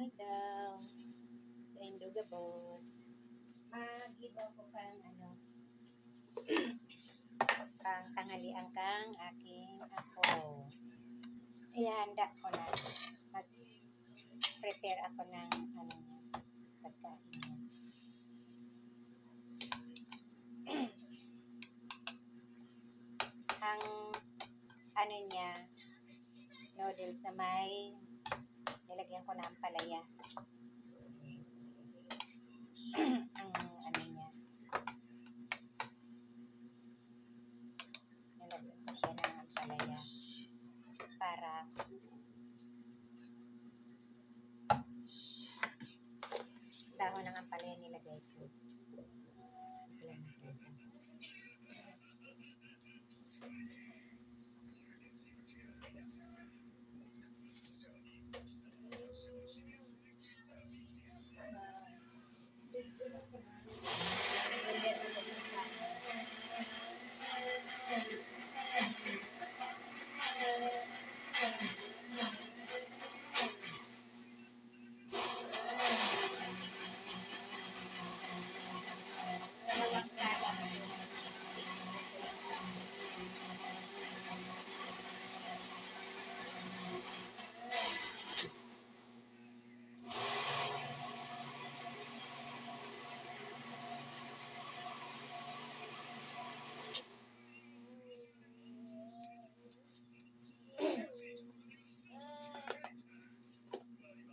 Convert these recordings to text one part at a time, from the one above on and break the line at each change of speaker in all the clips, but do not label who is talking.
daw. Sa Indugabos. Mag-iba ko kang pang tanghalian kang aking ako. Ihanda ko na. Mag-prepare ako ng pagkain niya. Ang niya, noodles na may nilagyan ko na ang palaya. Ang niya. Nilagyan ko siya ng palaya para dahon ng ampalaya nilagay ko.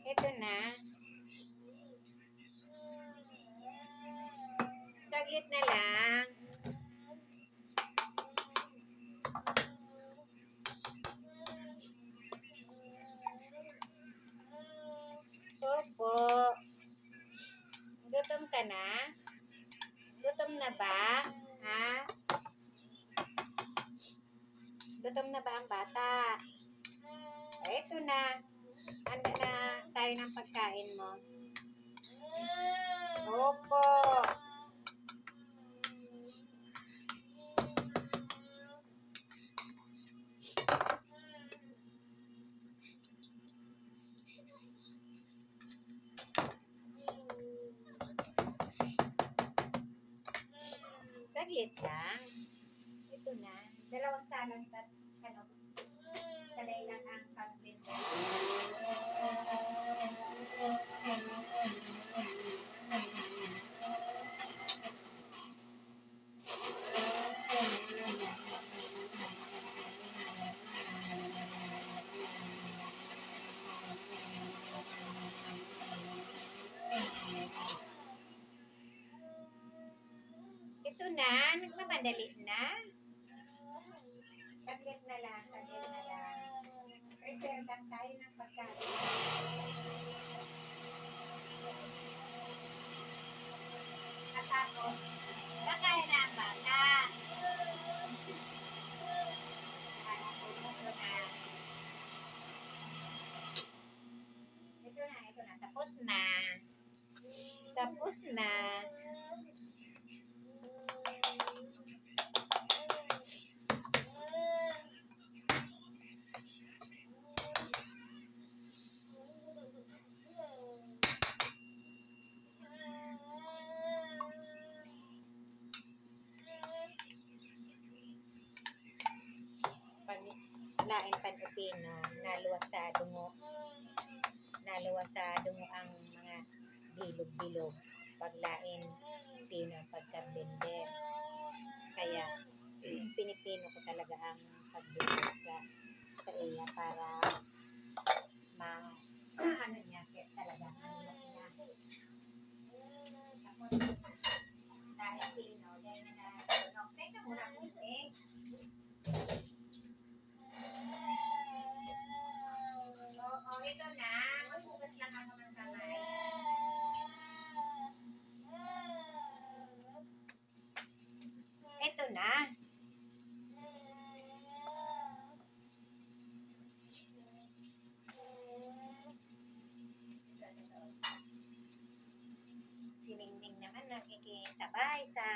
Ito na. Saglit na lang. Opo. Gutom ka na? Gutom na ba? Ha? Gutom na ba ang bata? Ito na. Handa na tayo ng pagkain mo. Opo. Saglit lang. Ito na. Dalawang salon at talay lang ang pang-blender. Ito na, nagmamadali na. Saglit na lang, saglit na lang. Prepare lang tayo ng pagkain. At ako, kakain na ang bata. Ito na, tapos na. Tapos na. Lain pan-upino, naluwas sa dungo. Naluwas sa dungo ang mga bilog-bilog. Paglain, pino pagka-blender. Kaya, pinipino ko talaga ang pag-blender sa iya para niya, talaga, niya. Tapos, dahil pino, dahil na teka muna kusing. Ito na. Maghugas lang ako ng kamay. Ito na. Si Ningning naman nakikisabay sa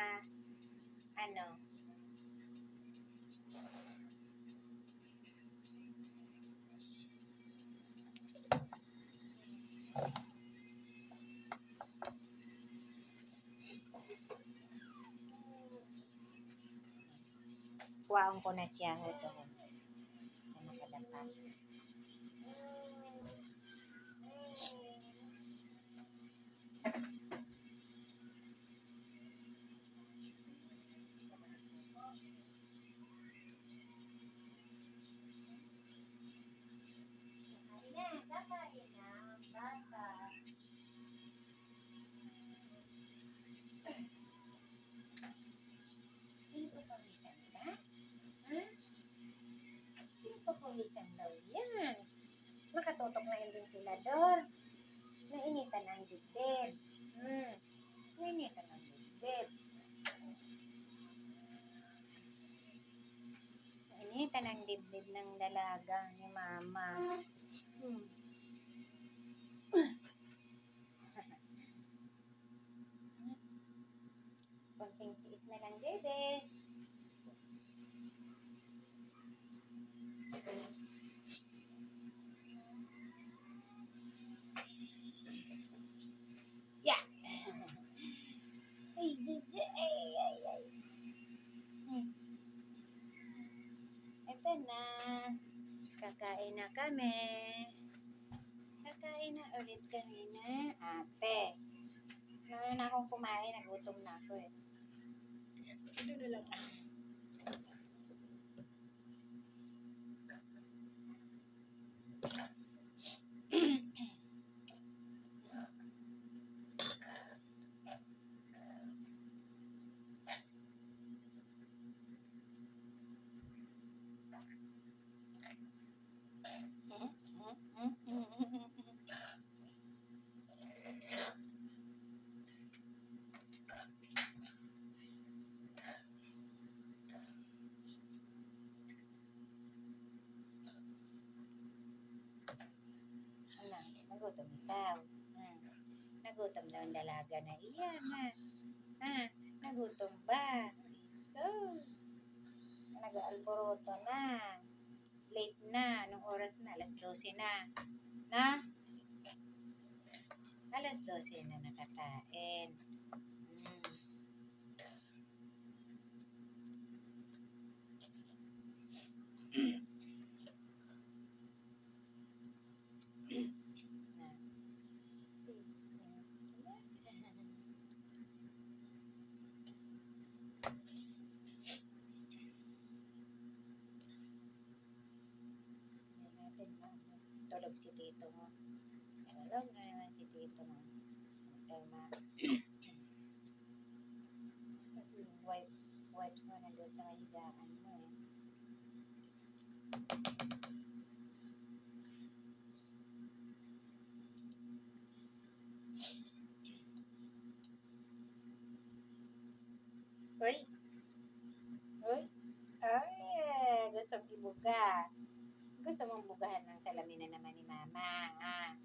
Kuwaon ko na siya ito. Na nakadapa. Kakain na, bata. Pinapapawisan ka? Ha? Pinapapawisan daw yan. Nakatutok na yung ventilador. Nainitan ang dibdib. Nainitan ang dibdib. Nainitan ang dibdib ng dalaga ni mama. Konting tiis na lang, bebe. Yeah. Ay. Ito na. Kakain na kami. Kakain na ulit kanina. Ate. Nauna na akong kumain. Nagutom na ako eh. Ito na lang. Nagutom ikaw. Nagutom daw ang dalaga na iyan. Nagutom ba? So, nag-aalboroto na. Late na. Anong oras na? Alas 12 na. Alas 12 na nakakain. Tulog si tito mo. Tulog na naman si tito mo. Tema. Kasi yung wipes mo na doon sa higaan mo eh. Uy. Ay, gusto mong ibuga. Gusto mong bugahan ng salamin na naman ni mama. Ay.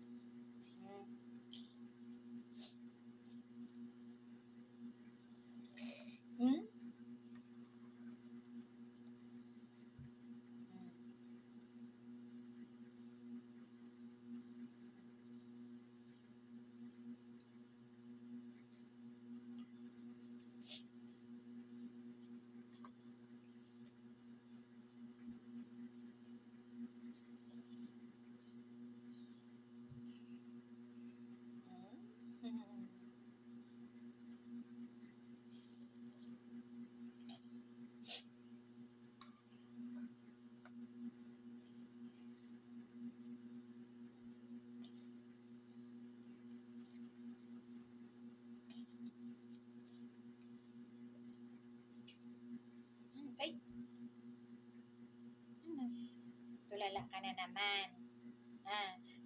Tulala ka na naman.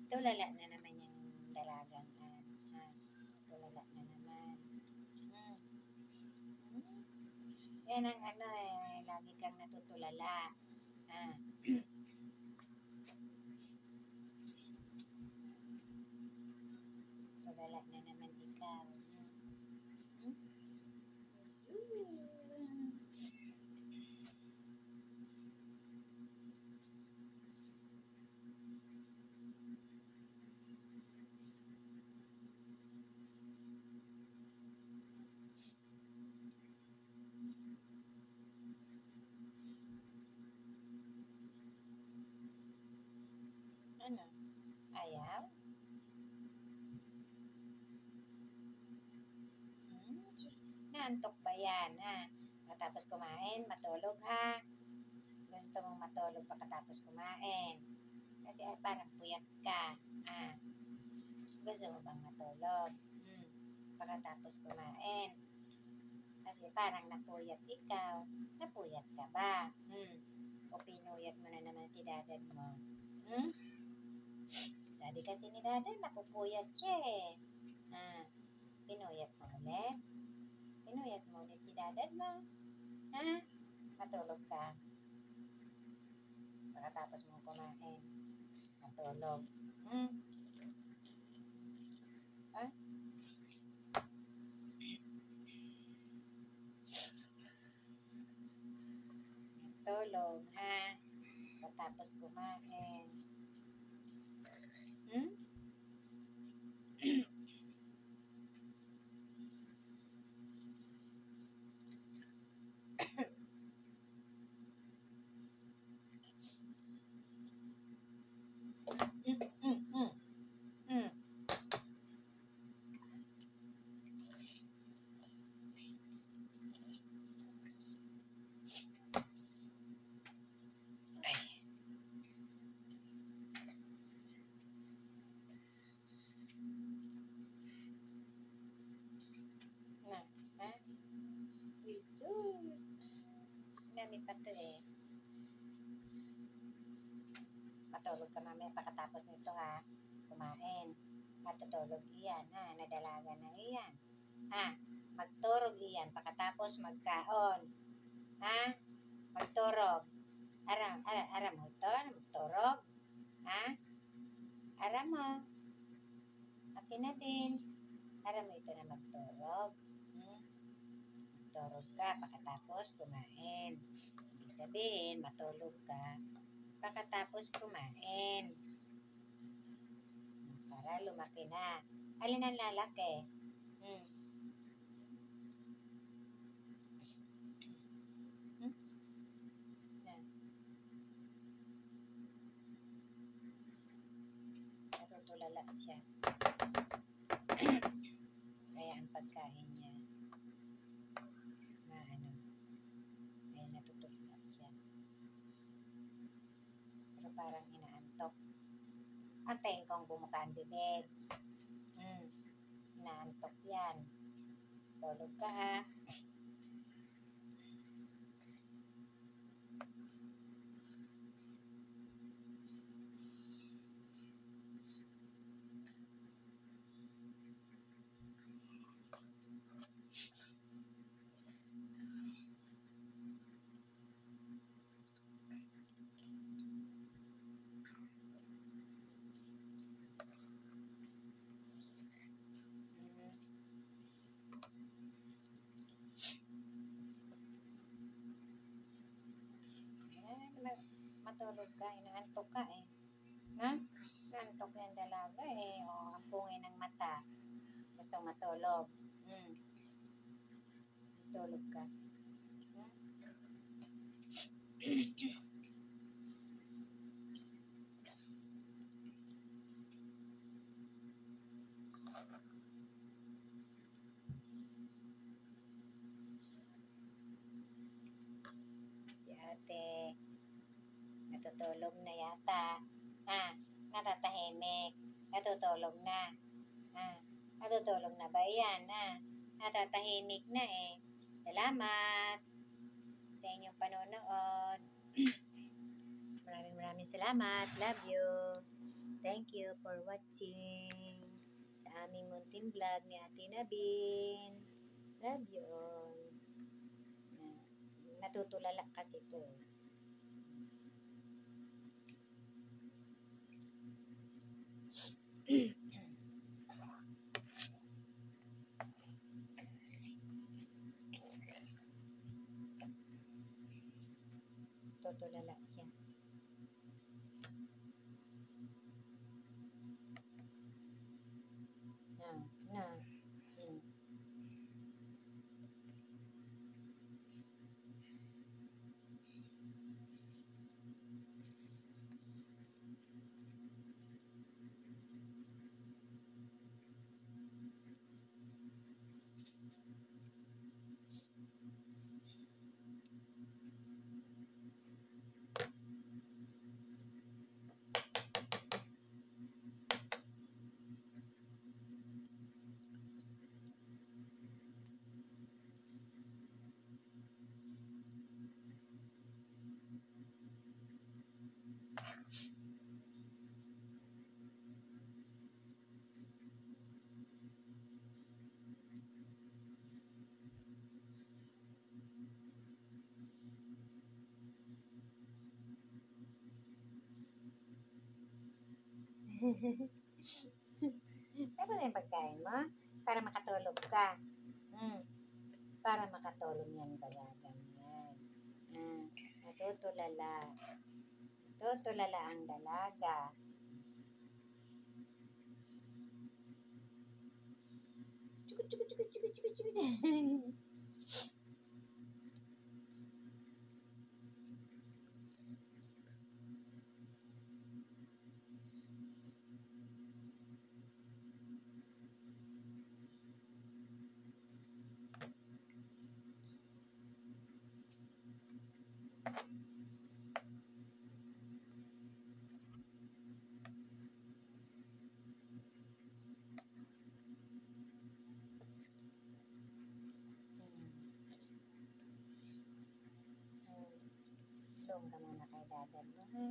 Tulala na naman yung dalagang tulala na naman. Yan ang lagi kang natutulala. Tulala na naman ikaw. inaantok ba yan, ha? Pagkatapos kumain, matulog, ha? Gusto mong matulog pagkatapos kumain. Kasi parang puyat ka. Gusto mo bang matulog? Pagkatapos kumain. Kasi parang napuyat ikaw. Napuyat ka ba? O pinuyat mo na naman si dadad mo? Sabi kasi ni dadad, napupuyat siya eh. Pinuyat mo ulit? Pinuyat mo ulit si dadad mo? Matulog ka. Pagkatapos mo kumain. Matulog. Matulog, ha? Pagkatapos kumain. Dami pa to eh. Matulog ka mamaya pagkatapos nito, ha? Kumain. Matutulog iyan, ha? Nadalaga na iyan. Magturog iyan pagkatapos magkaon. Magturog. Aram mo ito? Magturog? Aram mo? Akin na din. Aram mo ito na magturog? Magturog ka pagkatapos kumain. Ibig sabihin, matulog ka pagkatapos kumain. Para lumaki na. Alin ang lalaki? Natutulala siya. Kaya ang pagkain niya kaya natutulala siya. Pero parang inaantok. Antayin kong bumuka ang bibig. Inaantok yan. Tulog ka, ha? Matulog ka, inaantok ka eh. Inaantok yung dalaga eh. Ang pungay ng mata. Gusto matulog. Tulog ka. Si ate, natutulog na yata. Natatahimik. Natutulog na. Natutulog na ba yan? Natatahimik na eh. Salamat sa inyong panonood. Maraming salamat. Love you. Thank you for watching sa aming munting vlog ni Ate Nabin. Love you all. Natutulala kasi ito. Tutulala siya. Ano na yung pagkain mo? Para makatulog ka. Hmm. Para makatulog yan dalagang yan. Natutulala. Natutulala ang dalaga. Chukut, chukut, chukut, chukut, chukut, chukut. Doon ka muna kay dadad mo, ha?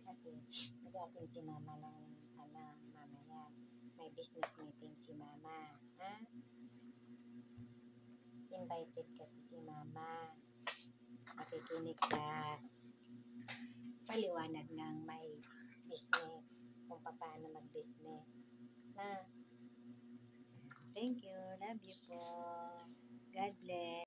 Kasi mag-atin si mama ng mamaya. May business meeting si mama, ha? Invited kasi si mama. Makikinig sa paliwanag ng may business, kung paano mag-business. Na, thank you. Love you po. God bless.